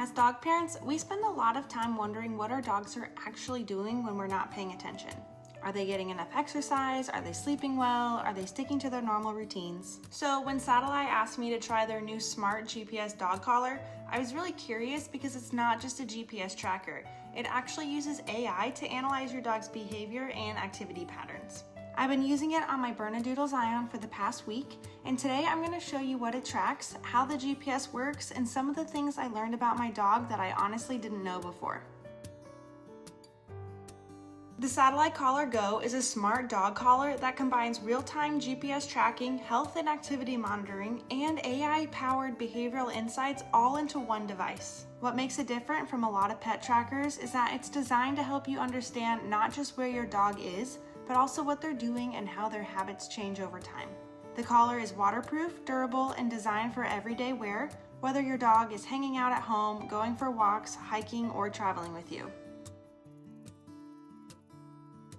As dog parents, we spend a lot of time wondering what our dogs are actually doing when we're not paying attention. Are they getting enough exercise? Are they sleeping well? Are they sticking to their normal routines? So when SATELLAI asked me to try their new smart GPS dog collar, I was really curious because it's not just a GPS tracker. It actually uses AI to analyze your dog's behavior and activity patterns. I've been using it on my Bernedoodle Zion for the past week, and today I'm going to show you what it tracks, how the GPS works, and some of the things I learned about my dog that I honestly didn't know before. The SATELLAI Collar Go is a smart dog collar that combines real-time GPS tracking, health and activity monitoring, and AI-powered behavioral insights all into one device. What makes it different from a lot of pet trackers is that it's designed to help you understand not just where your dog is, but also what they're doing and how their habits change over time. The collar is waterproof, durable, and designed for everyday wear, whether your dog is hanging out at home, going for walks, hiking, or traveling with you.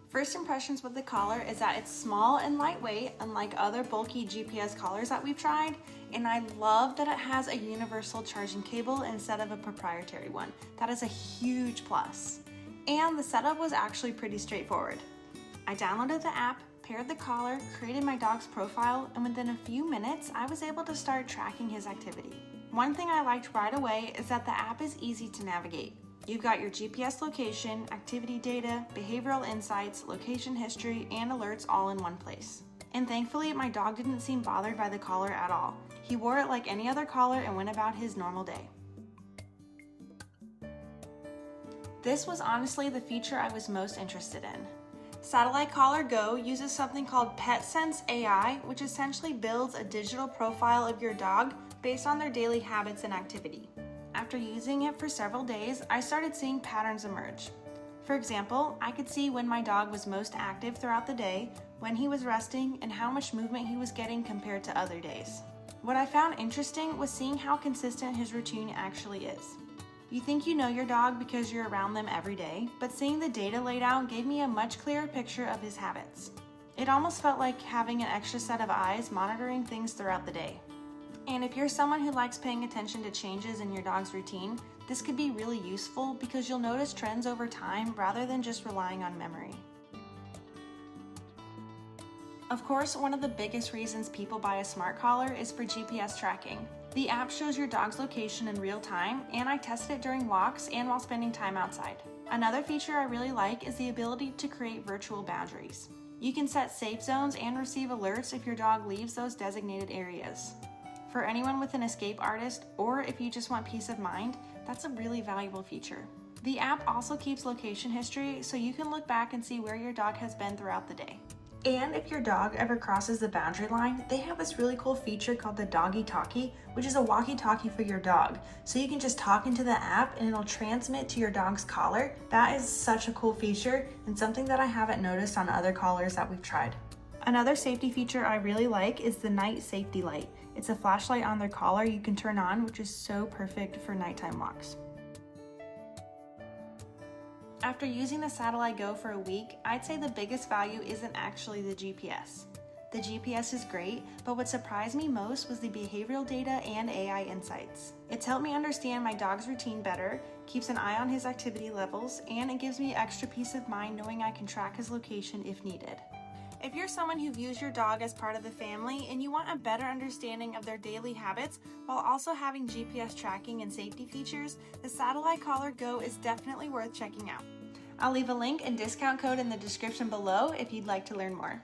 First impressions with the collar is that it's small and lightweight, unlike other bulky GPS collars that we've tried, and I love that it has a universal charging cable instead of a proprietary one. That is a huge plus. And the setup was actually pretty straightforward. I downloaded the app, paired the collar, created my dog's profile, and within a few minutes, I was able to start tracking his activity. One thing I liked right away is that the app is easy to navigate. You've got your GPS location, activity data, behavioral insights, location history, and alerts all in one place. And thankfully, my dog didn't seem bothered by the collar at all. He wore it like any other collar and went about his normal day. This was honestly the feature I was most interested in. SATELLAI Collar Go uses something called PetSense AI, which essentially builds a digital profile of your dog based on their daily habits and activity. After using it for several days, I started seeing patterns emerge. For example, I could see when my dog was most active throughout the day, when he was resting, and how much movement he was getting compared to other days. What I found interesting was seeing how consistent his routine actually is. You think you know your dog because you're around them every day, but seeing the data laid out gave me a much clearer picture of his habits. It almost felt like having an extra set of eyes monitoring things throughout the day. And if you're someone who likes paying attention to changes in your dog's routine, this could be really useful because you'll notice trends over time rather than just relying on memory. Of course, one of the biggest reasons people buy a smart collar is for GPS tracking. The app shows your dog's location in real time, and I tested it during walks and while spending time outside. Another feature I really like is the ability to create virtual boundaries. You can set safe zones and receive alerts if your dog leaves those designated areas. For anyone with an escape artist, or if you just want peace of mind, that's a really valuable feature. The app also keeps location history, so you can look back and see where your dog has been throughout the day. And if your dog ever crosses the boundary line, they have this really cool feature called the Doggy Talkie, which is a walkie-talkie for your dog. So you can just talk into the app and it'll transmit to your dog's collar. That is such a cool feature and something that I haven't noticed on other collars that we've tried. Another safety feature I really like is the night safety light. It's a flashlight on their collar you can turn on, which is so perfect for nighttime walks. After using the SATELLAI Go for a week, I'd say the biggest value isn't actually the GPS. The GPS is great, but what surprised me most was the behavioral data and AI insights. It's helped me understand my dog's routine better, keeps an eye on his activity levels, and it gives me extra peace of mind knowing I can track his location if needed. If you're someone who views your dog as part of the family and you want a better understanding of their daily habits while also having GPS tracking and safety features, the SATELLAI Collar Go is definitely worth checking out. I'll leave a link and discount code in the description below if you'd like to learn more.